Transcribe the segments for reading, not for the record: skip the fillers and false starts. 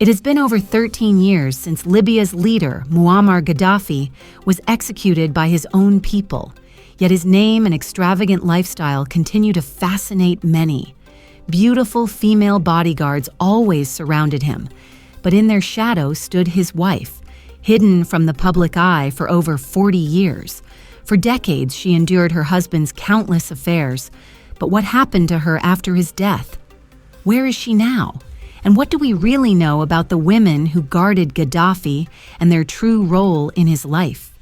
It has been over 13 years since Libya's leader, Muammar Gaddafi, was executed by his own people, yet his name and extravagant lifestyle continue to fascinate many. Beautiful female bodyguards always surrounded him, but in their shadow stood his wife, hidden from the public eye for over 40 years. For decades, she endured her husband's countless affairs, but what happened to her after his death? Where is she now? And what do we really know about the women who guarded Gaddafi and their true role in his life?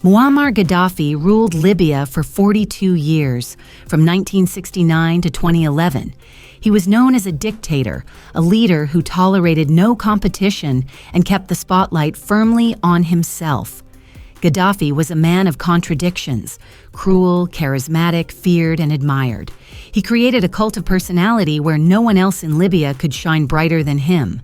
Muammar Gaddafi ruled Libya for 42 years, from 1969 to 2011. He was known as a dictator, a leader who tolerated no competition and kept the spotlight firmly on himself. Gaddafi was a man of contradictions, cruel, charismatic, feared, and admired. He created a cult of personality where no one else in Libya could shine brighter than him.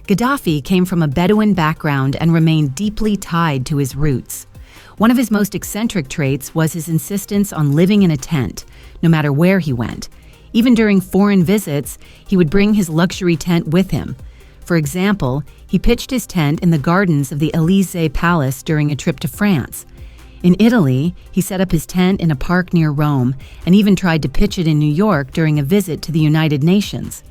Gaddafi came from a Bedouin background and remained deeply tied to his roots. One of his most eccentric traits was his insistence on living in a tent, no matter where he went. Even during foreign visits, he would bring his luxury tent with him. For example, he pitched his tent in the gardens of the Élysée Palace during a trip to France. In Italy, he set up his tent in a park near Rome and even tried to pitch it in New York during a visit to the United Nations.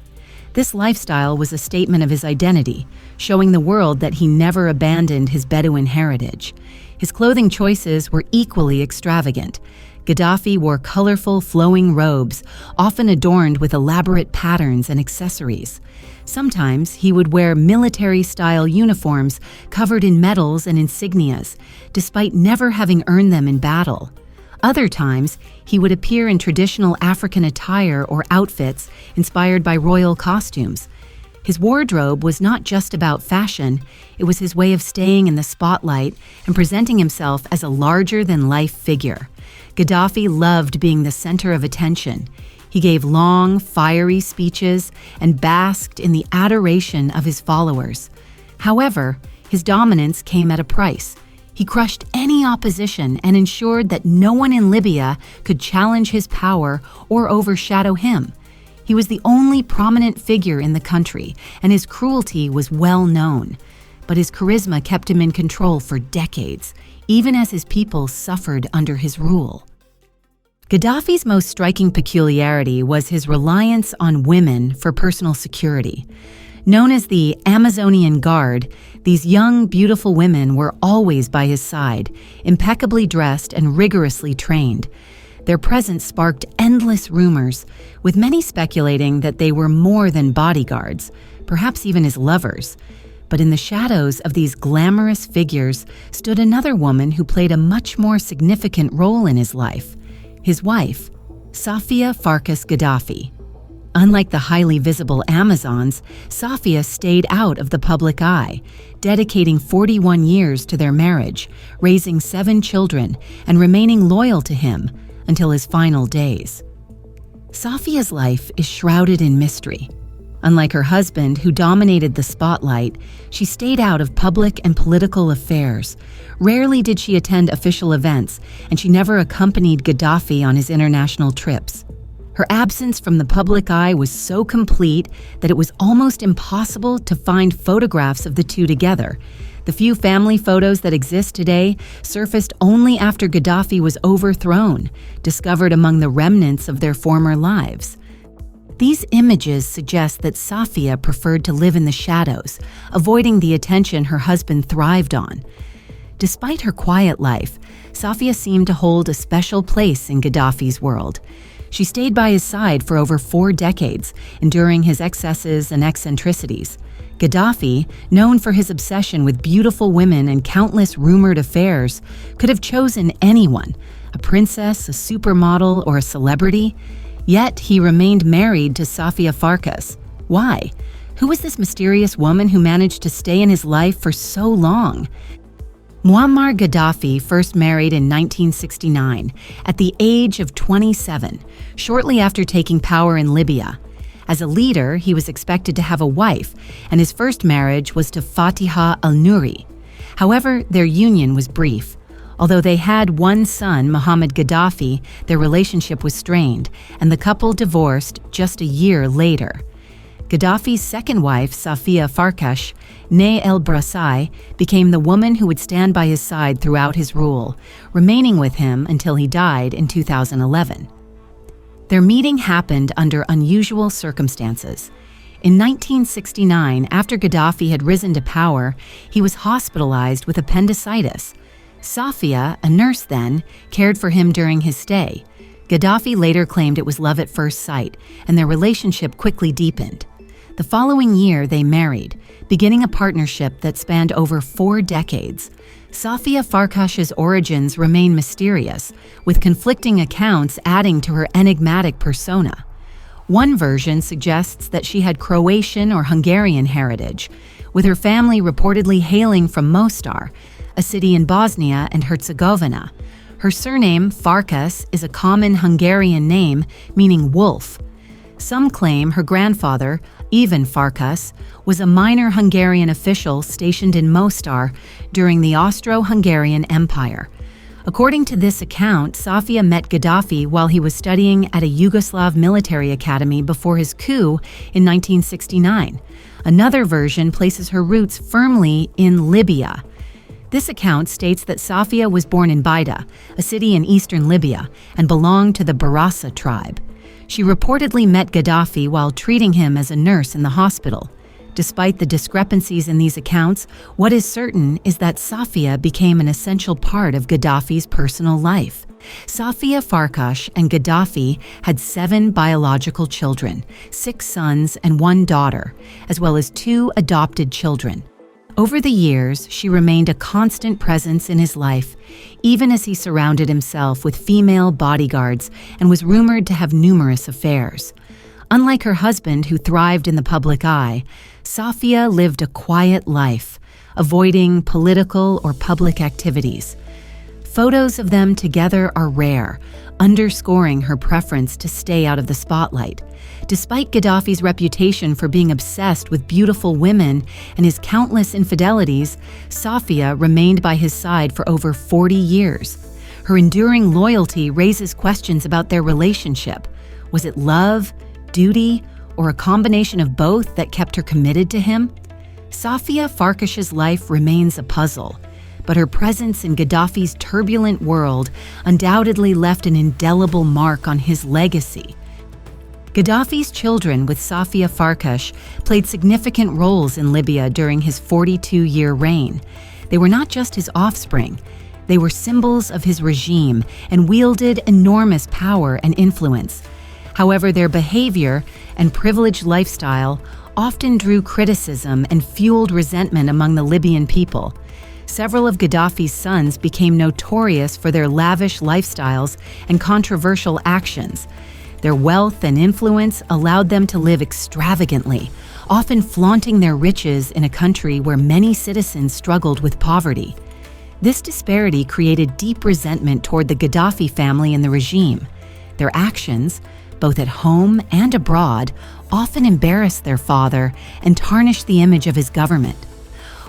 This lifestyle was a statement of his identity, showing the world that he never abandoned his Bedouin heritage. His clothing choices were equally extravagant. Gaddafi wore colorful, flowing robes, often adorned with elaborate patterns and accessories. Sometimes he would wear military-style uniforms covered in medals and insignias, despite never having earned them in battle. Other times, he would appear in traditional African attire or outfits inspired by royal costumes. His wardrobe was not just about fashion, it was his way of staying in the spotlight and presenting himself as a larger-than-life figure. Gaddafi loved being the center of attention. He gave long, fiery speeches and basked in the adoration of his followers. However, his dominance came at a price. He crushed any opposition and ensured that no one in Libya could challenge his power or overshadow him. He was the only prominent figure in the country, and his cruelty was well known. But his charisma kept him in control for decades, even as his people suffered under his rule. Gaddafi's most striking peculiarity was his reliance on women for personal security. Known as the Amazonian Guard, these young, beautiful women were always by his side, impeccably dressed and rigorously trained. Their presence sparked endless rumors, with many speculating that they were more than bodyguards, perhaps even his lovers. But in the shadows of these glamorous figures stood another woman who played a much more significant role in his life: his wife, Sofia Gaddafi. Unlike the highly visible Amazons, Sofia stayed out of the public eye, dedicating 41 years to their marriage, raising 7 children, and remaining loyal to him until his final days. Sofia's life is shrouded in mystery. Unlike her husband, who dominated the spotlight, she stayed out of public and political affairs. Rarely did she attend official events, and she never accompanied Gaddafi on his international trips. Her absence from the public eye was so complete that it was almost impossible to find photographs of the two together. The few family photos that exist today surfaced only after Gaddafi was overthrown, discovered among the remnants of their former lives. These images suggest that Sofia preferred to live in the shadows, avoiding the attention her husband thrived on. Despite her quiet life, Sofia seemed to hold a special place in Gaddafi's world. She stayed by his side for over 4 decades, enduring his excesses and eccentricities. Gaddafi, known for his obsession with beautiful women and countless rumored affairs, could have chosen anyone, a princess, a supermodel, or a celebrity. Yet he remained married to Sofia Farkas. Why? Who was this mysterious woman who managed to stay in his life for so long? Muammar Gaddafi first married in 1969, at the age of 27, shortly after taking power in Libya. As a leader, he was expected to have a wife, and his first marriage was to Fatiha al-Nuri. However, their union was brief. Although they had one son, Muhammad Gaddafi, their relationship was strained, and the couple divorced just a year later. Gaddafi's second wife, Sofia Farkash, née El Brassai, became the woman who would stand by his side throughout his rule, remaining with him until he died in 2011. Their meeting happened under unusual circumstances. In 1969, after Gaddafi had risen to power, he was hospitalized with appendicitis. Sofia, a nurse then, cared for him during his stay. Gaddafi later claimed it was love at first sight, and their relationship quickly deepened. The following year, they married, beginning a partnership that spanned over 4 decades. Sofia Farkash's origins remain mysterious, with conflicting accounts adding to her enigmatic persona. One version suggests that she had Croatian or Hungarian heritage, with her family reportedly hailing from Mostar, a city in Bosnia and Herzegovina. Her surname, Farkas, is a common Hungarian name meaning wolf. Some claim her grandfather, Ivan Farkas, was a minor Hungarian official stationed in Mostar during the Austro-Hungarian Empire. According to this account, Sofia met Gaddafi while he was studying at a Yugoslav military academy before his coup in 1969. Another version places her roots firmly in Libya. This account states that Sofia was born in Baida, a city in eastern Libya, and belonged to the Barassa tribe. She reportedly met Gaddafi while treating him as a nurse in the hospital. Despite the discrepancies in these accounts, what is certain is that Sofia became an essential part of Gaddafi's personal life. Sofia Farkash and Gaddafi had 7 biological children, 6 sons and 1 daughter, as well as 2 adopted children. Over the years, she remained a constant presence in his life, even as he surrounded himself with female bodyguards and was rumored to have numerous affairs. Unlike her husband, who thrived in the public eye, Sofia lived a quiet life, avoiding political or public activities. Photos of them together are rare, underscoring her preference to stay out of the spotlight. Despite Gaddafi's reputation for being obsessed with beautiful women and his countless infidelities, Sofia remained by his side for over 40 years. Her enduring loyalty raises questions about their relationship. Was it love, duty, or a combination of both that kept her committed to him? Sofia Farkash's life remains a puzzle, but her presence in Gaddafi's turbulent world undoubtedly left an indelible mark on his legacy. Gaddafi's children with Sofia Farkash played significant roles in Libya during his 42-year reign. They were not just his offspring, they were symbols of his regime and wielded enormous power and influence. However, their behavior and privileged lifestyle often drew criticism and fueled resentment among the Libyan people. Several of Gaddafi's sons became notorious for their lavish lifestyles and controversial actions. Their wealth and influence allowed them to live extravagantly, often flaunting their riches in a country where many citizens struggled with poverty. This disparity created deep resentment toward the Gaddafi family and the regime. Their actions, both at home and abroad, often embarrassed their father and tarnished the image of his government.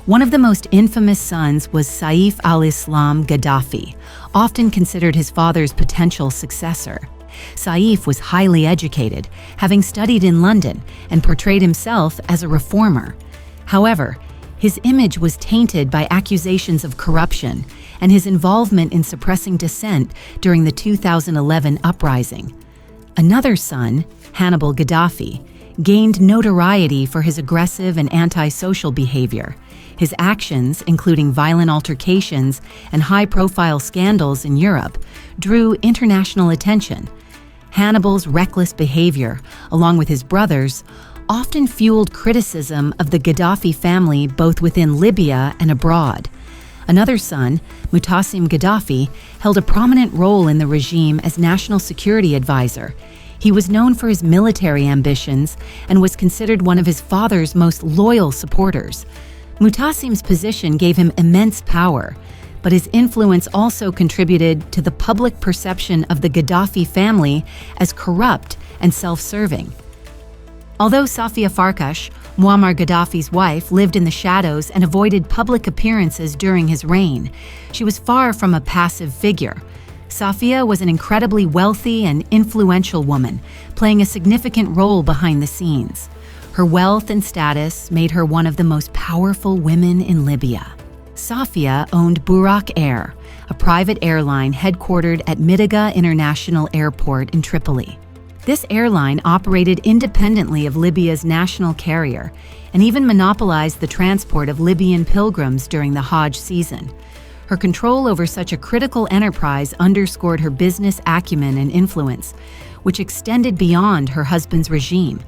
One of the most infamous sons was Saif al-Islam Gaddafi, often considered his father's potential successor. Saif was highly educated, having studied in London, and portrayed himself as a reformer. However, his image was tainted by accusations of corruption and his involvement in suppressing dissent during the 2011 uprising. Another son, Hannibal Gaddafi, gained notoriety for his aggressive and antisocial behavior. His actions, including violent altercations and high-profile scandals in Europe, drew international attention. Hannibal's reckless behavior, along with his brothers, often fueled criticism of the Gaddafi family both within Libya and abroad. Another son, Muammar Gaddafi, held a prominent role in the regime as national security advisor. He was known for his military ambitions and was considered one of his father's most loyal supporters. Mutamim's position gave him immense power, but his influence also contributed to the public perception of the Gaddafi family as corrupt and self-serving. Although Sofia Farkash, Muammar Gaddafi's wife, lived in the shadows and avoided public appearances during his reign, she was far from a passive figure. Sofia was an incredibly wealthy and influential woman, playing a significant role behind the scenes. Her wealth and status made her one of the most powerful women in Libya. Sofia owned Burak Air, a private airline headquartered at Midiga International Airport in Tripoli. This airline operated independently of Libya's national carrier and even monopolized the transport of Libyan pilgrims during the Hajj season. Her control over such a critical enterprise underscored her business acumen and influence, which extended beyond her husband's regime.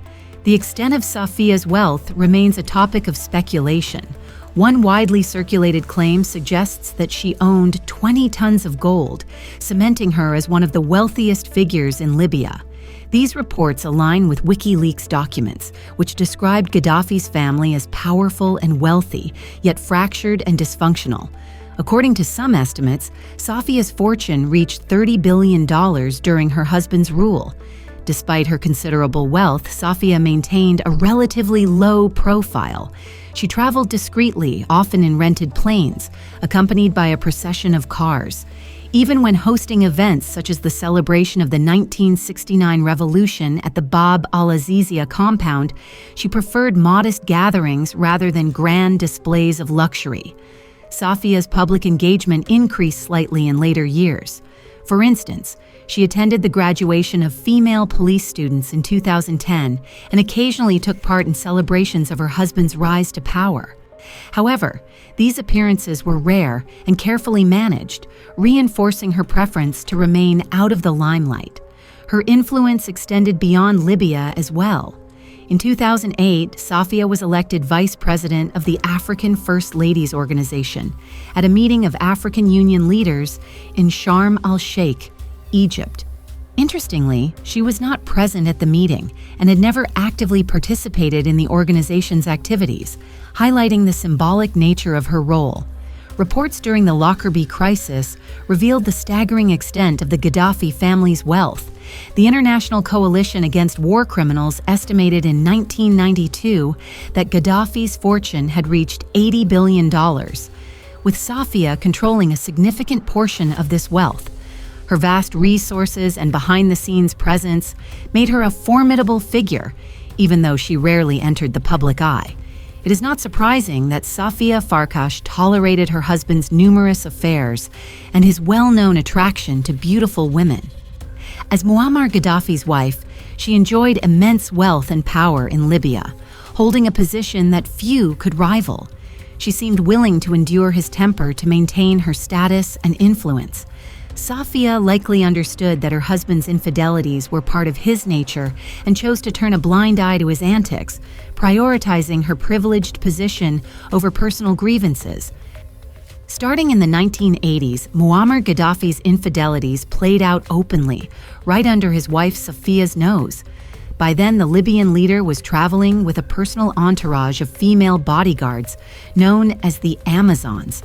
The extent of Sofia's wealth remains a topic of speculation. One widely circulated claim suggests that she owned 20 tons of gold, cementing her as one of the wealthiest figures in Libya. These reports align with WikiLeaks documents, which described Gaddafi's family as powerful and wealthy, yet fractured and dysfunctional. According to some estimates, Sofia's fortune reached $30 billion during her husband's rule. Despite her considerable wealth, Sofia maintained a relatively low profile. She traveled discreetly, often in rented planes, accompanied by a procession of cars. Even when hosting events such as the celebration of the 1969 revolution at the Bab al-Azizia compound, she preferred modest gatherings rather than grand displays of luxury. Sofia's public engagement increased slightly in later years. For instance, she attended the graduation of female police students in 2010 and occasionally took part in celebrations of her husband's rise to power. However, these appearances were rare and carefully managed, reinforcing her preference to remain out of the limelight. Her influence extended beyond Libya as well. In 2008, Sofia was elected vice president of the African First Ladies Organization at a meeting of African Union leaders in Sharm el-Sheikh, Egypt. Interestingly, she was not present at the meeting and had never actively participated in the organization's activities, highlighting the symbolic nature of her role. Reports during the Lockerbie crisis revealed the staggering extent of the Gaddafi family's wealth. The International Coalition Against War Criminals estimated in 1992 that Gaddafi's fortune had reached $80 billion, with Sofia controlling a significant portion of this wealth. Her vast resources and behind-the-scenes presence made her a formidable figure, even though she rarely entered the public eye. It is not surprising that Sofia Farkash tolerated her husband's numerous affairs and his well-known attraction to beautiful women. As Muammar Gaddafi's wife, she enjoyed immense wealth and power in Libya, holding a position that few could rival. She seemed willing to endure his temper to maintain her status and influence. Sofia likely understood that her husband's infidelities were part of his nature and chose to turn a blind eye to his antics, prioritizing her privileged position over personal grievances. Starting in the 1980s, Muammar Gaddafi's infidelities played out openly, right under his wife Sofia's nose. By then, the Libyan leader was traveling with a personal entourage of female bodyguards, known as the Amazons.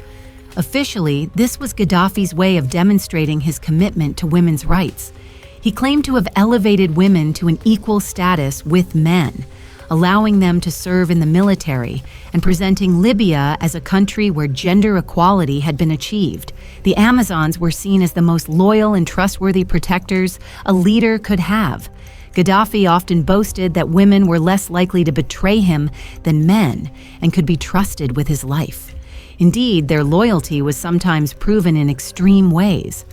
Officially, this was Gaddafi's way of demonstrating his commitment to women's rights. He claimed to have elevated women to an equal status with men, allowing them to serve in the military and presenting Libya as a country where gender equality had been achieved. The Amazons were seen as the most loyal and trustworthy protectors a leader could have. Gaddafi often boasted that women were less likely to betray him than men and could be trusted with his life. Indeed, their loyalty was sometimes proven in extreme ways.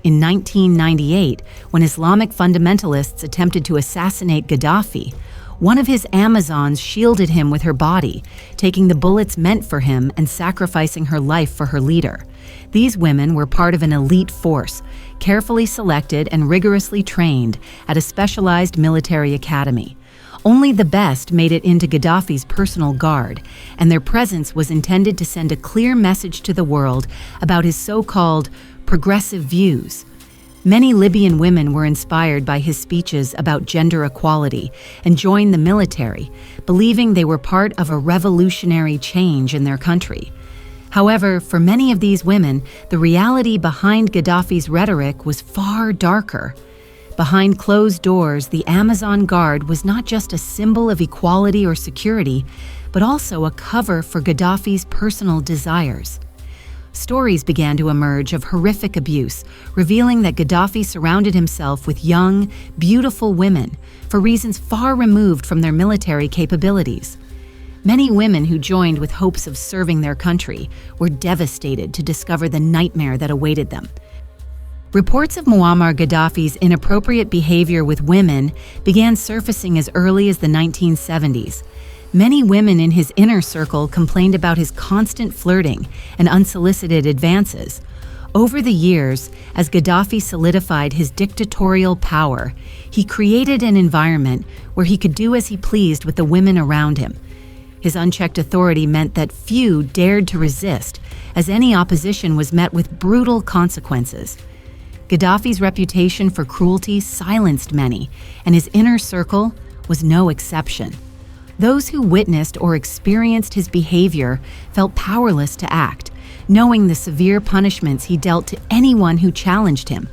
In 1998, when Islamic fundamentalists attempted to assassinate Gaddafi, one of his Amazons shielded him with her body, taking the bullets meant for him and sacrificing her life for her leader. These women were part of an elite force, carefully selected and rigorously trained at a specialized military academy. Only the best made it into Gaddafi's personal guard, and their presence was intended to send a clear message to the world about his so-called progressive views. Many Libyan women were inspired by his speeches about gender equality and joined the military, believing they were part of a revolutionary change in their country. However, for many of these women, the reality behind Gaddafi's rhetoric was far darker. Behind closed doors, the Amazon Guard was not just a symbol of equality or security, but also a cover for Gaddafi's personal desires. Stories began to emerge of horrific abuse, revealing that Gaddafi surrounded himself with young, beautiful women for reasons far removed from their military capabilities. Many women who joined with hopes of serving their country were devastated to discover the nightmare that awaited them. Reports of Muammar Gaddafi's inappropriate behavior with women began surfacing as early as the 1970s. Many women in his inner circle complained about his constant flirting and unsolicited advances. Over the years, as Gaddafi solidified his dictatorial power, he created an environment where he could do as he pleased with the women around him. His unchecked authority meant that few dared to resist, as any opposition was met with brutal consequences. Gaddafi's reputation for cruelty silenced many, and his inner circle was no exception. Those who witnessed or experienced his behavior felt powerless to act, knowing the severe punishments he dealt to anyone who challenged him.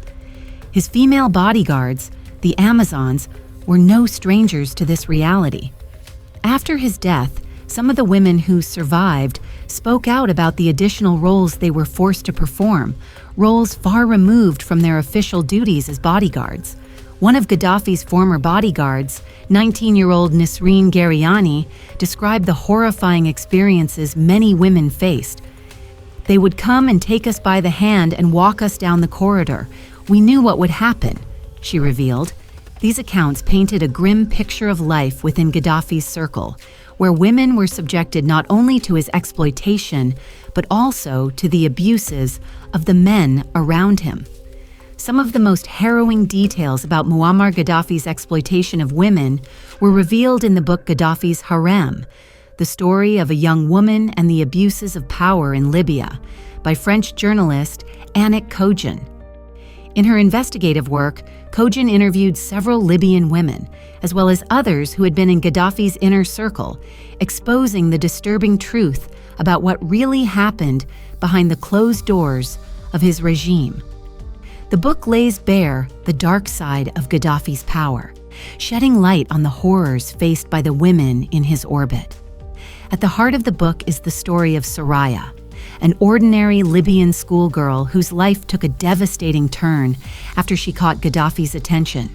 His female bodyguards, the Amazons, were no strangers to this reality. After his death, some of the women who survived spoke out about the additional roles they were forced to perform, roles far removed from their official duties as bodyguards. One of Gaddafi's former bodyguards, 19-year-old Nisreen Gariani, described the horrifying experiences many women faced. "They would come and take us by the hand and walk us down the corridor. We knew what would happen," she revealed. These accounts painted a grim picture of life within Gaddafi's circle, where women were subjected not only to his exploitation, but also to the abuses of the men around him. Some of the most harrowing details about Muammar Gaddafi's exploitation of women were revealed in the book Gaddafi's Harem, the story of a young woman and the abuses of power in Libya, by French journalist Annick Kogin. In her investigative work, Kogin interviewed several Libyan women, as well as others who had been in Gaddafi's inner circle, exposing the disturbing truth about what really happened behind the closed doors of his regime. The book lays bare the dark side of Gaddafi's power, shedding light on the horrors faced by the women in his orbit. At the heart of the book is the story of Soraya, an ordinary Libyan schoolgirl whose life took a devastating turn after she caught Gaddafi's attention.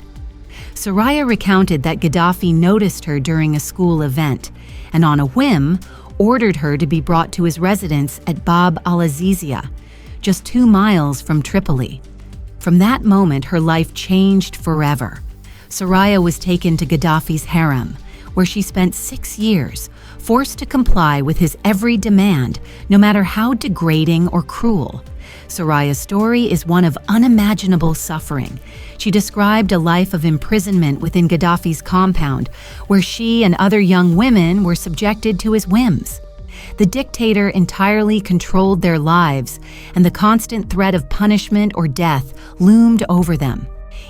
Soraya recounted that Gaddafi noticed her during a school event and, on a whim, ordered her to be brought to his residence at Bab al-Azizia, just 2 miles from Tripoli. From that moment, her life changed forever. Soraya was taken to Gaddafi's harem, where she spent 6 years, forced to comply with his every demand, no matter how degrading or cruel. Soraya's story is one of unimaginable suffering. She described a life of imprisonment within Gaddafi's compound, where she and other young women were subjected to his whims. The dictator entirely controlled their lives, and the constant threat of punishment or death loomed over them.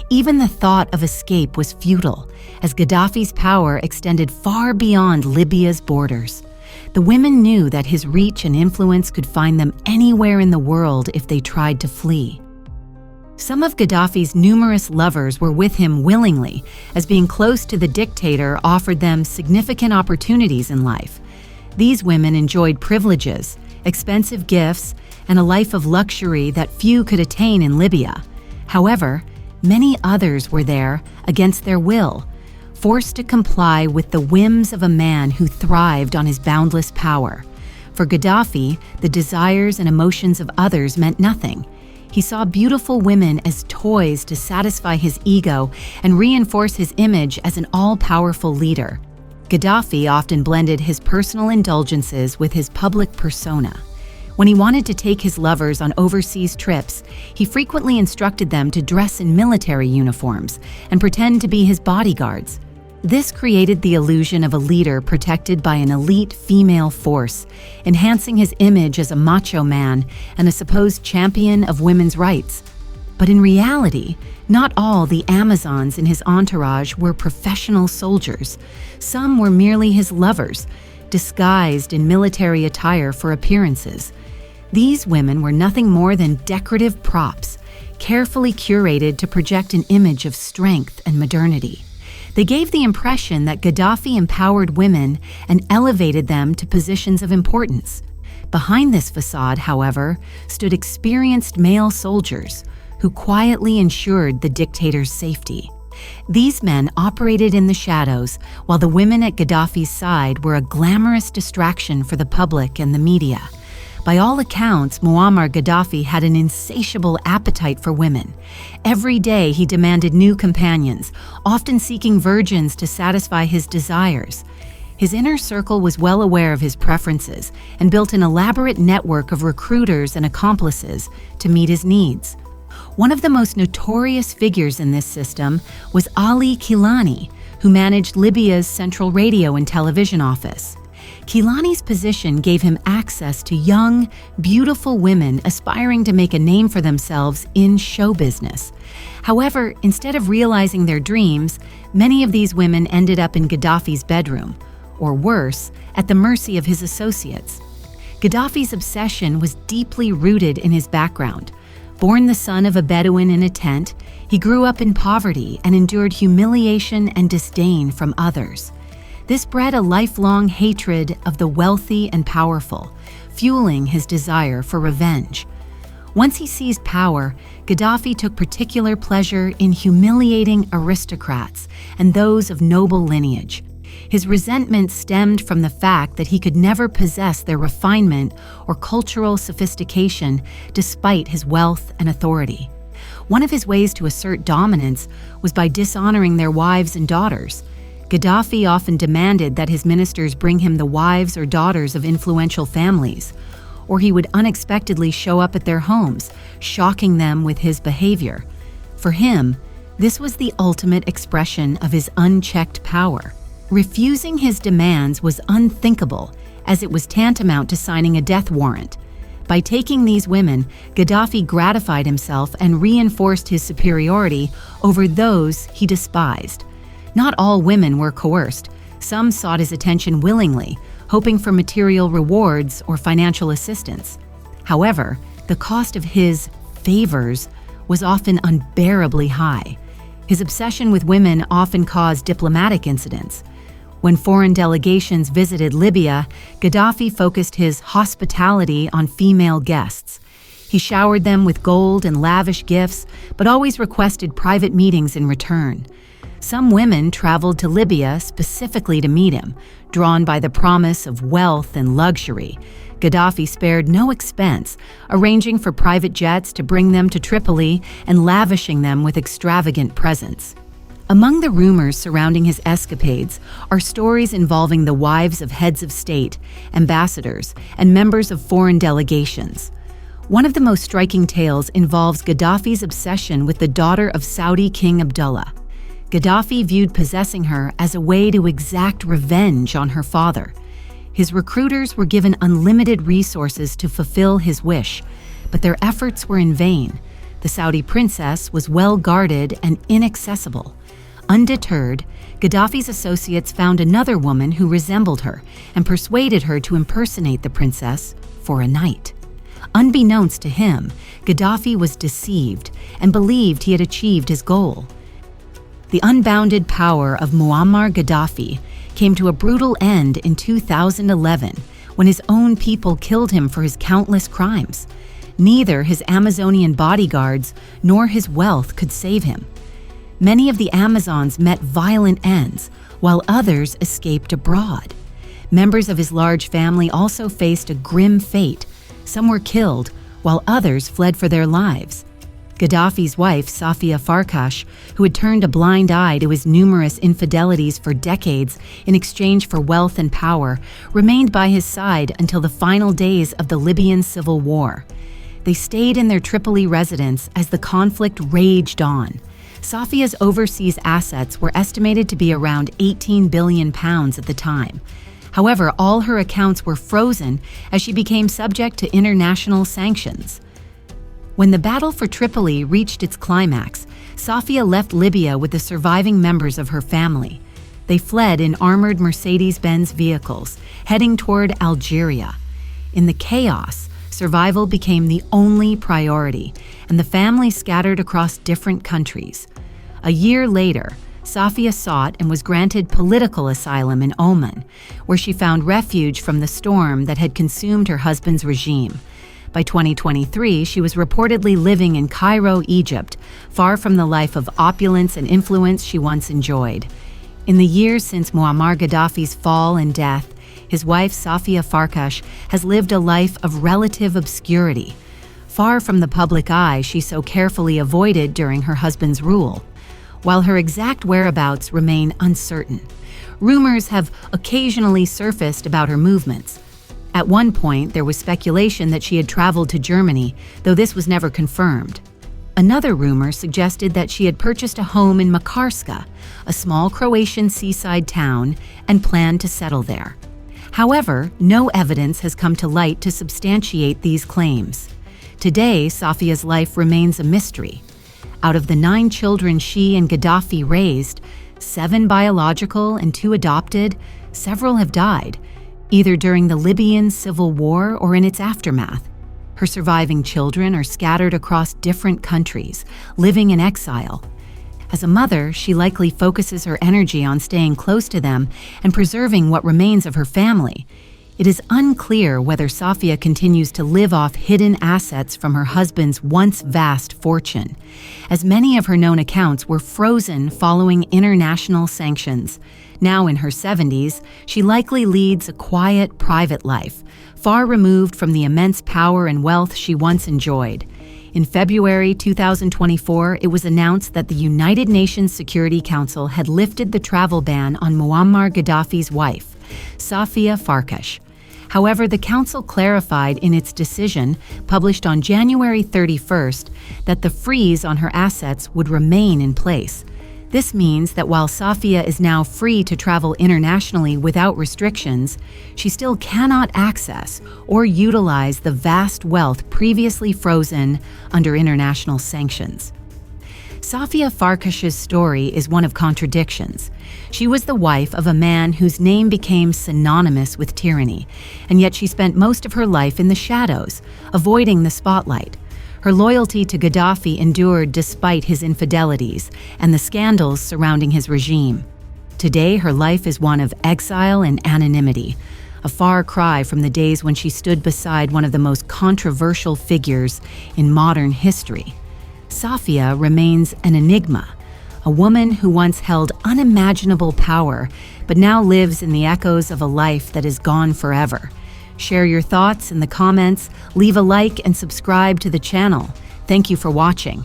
Even the thought of escape was futile, as Gaddafi's power extended far beyond Libya's borders. The women knew that his reach and influence could find them anywhere in the world if they tried to flee. Some of Gaddafi's numerous lovers were with him willingly, as being close to the dictator offered them significant opportunities in life. These women enjoyed privileges, expensive gifts, and a life of luxury that few could attain in Libya. However, many others were there against their will, forced to comply with the whims of a man who thrived on his boundless power. For Gaddafi, the desires and emotions of others meant nothing. He saw beautiful women as toys to satisfy his ego and reinforce his image as an all-powerful leader. Gaddafi often blended his personal indulgences with his public persona. When he wanted to take his lovers on overseas trips, he frequently instructed them to dress in military uniforms and pretend to be his bodyguards. This created the illusion of a leader protected by an elite female force, enhancing his image as a macho man and a supposed champion of women's rights. But in reality, not all the Amazons in his entourage were professional soldiers. Some were merely his lovers, disguised in military attire for appearances. These women were nothing more than decorative props, carefully curated to project an image of strength and modernity. They gave the impression that Gaddafi empowered women and elevated them to positions of importance. Behind this facade, however, stood experienced male soldiers who quietly ensured the dictator's safety. These men operated in the shadows, while the women at Gaddafi's side were a glamorous distraction for the public and the media. By all accounts, Muammar Gaddafi had an insatiable appetite for women. Every day he demanded new companions, often seeking virgins to satisfy his desires. His inner circle was well aware of his preferences and built an elaborate network of recruiters and accomplices to meet his needs. One of the most notorious figures in this system was Ali Kilani, who managed Libya's central radio and television office. Kilani's position gave him access to young, beautiful women aspiring to make a name for themselves in show business. However, instead of realizing their dreams, many of these women ended up in Gaddafi's bedroom, or worse, at the mercy of his associates. Gaddafi's obsession was deeply rooted in his background. Born the son of a Bedouin in a tent, he grew up in poverty and endured humiliation and disdain from others. This bred a lifelong hatred of the wealthy and powerful, fueling his desire for revenge. Once he seized power, Gaddafi took particular pleasure in humiliating aristocrats and those of noble lineage. His resentment stemmed from the fact that he could never possess their refinement or cultural sophistication despite his wealth and authority. One of his ways to assert dominance was by dishonoring their wives and daughters. Gaddafi often demanded that his ministers bring him the wives or daughters of influential families, or he would unexpectedly show up at their homes, shocking them with his behavior. For him, this was the ultimate expression of his unchecked power. Refusing his demands was unthinkable, as it was tantamount to signing a death warrant. By taking these women, Gaddafi gratified himself and reinforced his superiority over those he despised. Not all women were coerced. Some sought his attention willingly, hoping for material rewards or financial assistance. However, the cost of his favors was often unbearably high. His obsession with women often caused diplomatic incidents. When foreign delegations visited Libya, Gaddafi focused his hospitality on female guests. He showered them with gold and lavish gifts, but always requested private meetings in return. Some women traveled to Libya specifically to meet him, drawn by the promise of wealth and luxury. Gaddafi spared no expense, arranging for private jets to bring them to Tripoli and lavishing them with extravagant presents. Among the rumors surrounding his escapades are stories involving the wives of heads of state, ambassadors, and members of foreign delegations. One of the most striking tales involves Gaddafi's obsession with the daughter of Saudi King Abdullah. Gaddafi viewed possessing her as a way to exact revenge on her father. His recruiters were given unlimited resources to fulfill his wish, but their efforts were in vain. The Saudi princess was well guarded and inaccessible. Undeterred, Gaddafi's associates found another woman who resembled her and persuaded her to impersonate the princess for a night. Unbeknownst to him, Gaddafi was deceived and believed he had achieved his goal. The unbounded power of Muammar Gaddafi came to a brutal end in 2011 when his own people killed him for his countless crimes. Neither his Amazonian bodyguards nor his wealth could save him. Many of the Amazons met violent ends, while others escaped abroad. Members of his large family also faced a grim fate. Some were killed, while others fled for their lives. Gaddafi's wife, Sofia, who had turned a blind eye to his numerous infidelities for decades in exchange for wealth and power, remained by his side until the final days of the Libyan civil war. They stayed in their Tripoli residence as the conflict raged on. Sofia's overseas assets were estimated to be around £18 billion at the time. However, all her accounts were frozen as she became subject to international sanctions. When the battle for Tripoli reached its climax, Sofia left Libya with the surviving members of her family. They fled in armored Mercedes-Benz vehicles, heading toward Algeria. In the chaos, survival became the only priority, and the family scattered across different countries. A year later, Sofia sought and was granted political asylum in Oman, where she found refuge from the storm that had consumed her husband's regime. By 2023, she was reportedly living in Cairo, Egypt, far from the life of opulence and influence she once enjoyed. In the years since Muammar Gaddafi's fall and death, his wife Sofia Farkas has lived a life of relative obscurity, far from the public eye she so carefully avoided during her husband's rule. While her exact whereabouts remain uncertain, rumors have occasionally surfaced about her movements. At one point, there was speculation that she had traveled to Germany, though this was never confirmed. Another rumor suggested that she had purchased a home in Makarska, a small Croatian seaside town, and planned to settle there. However, no evidence has come to light to substantiate these claims. Today, Sofia's life remains a mystery. Out of the 9 children she and Gaddafi raised, 7 biological and 2 adopted, several have died, either during the Libyan civil war or in its aftermath. Her surviving children are scattered across different countries, living in exile. As a mother, she likely focuses her energy on staying close to them and preserving what remains of her family. It is unclear whether Sofia continues to live off hidden assets from her husband's once vast fortune, as many of her known accounts were frozen following international sanctions. Now in her 70s, she likely leads a quiet, private life, far removed from the immense power and wealth she once enjoyed. In February 2024, it was announced that the United Nations Security Council had lifted the travel ban on Muammar Gaddafi's wife, Sofia Farkas. However, the Council clarified in its decision, published on January 31st, that the freeze on her assets would remain in place. This means that while Sofia is now free to travel internationally without restrictions, she still cannot access or utilize the vast wealth previously frozen under international sanctions. Sofia Farkas's story is one of contradictions. She was the wife of a man whose name became synonymous with tyranny, and yet she spent most of her life in the shadows, avoiding the spotlight. Her loyalty to Gaddafi endured despite his infidelities and the scandals surrounding his regime. Today, her life is one of exile and anonymity, a far cry from the days when she stood beside one of the most controversial figures in modern history. Sofia remains an enigma, a woman who once held unimaginable power, but now lives in the echoes of a life that is gone forever. Share your thoughts in the comments, leave a like and subscribe to the channel. Thank you for watching.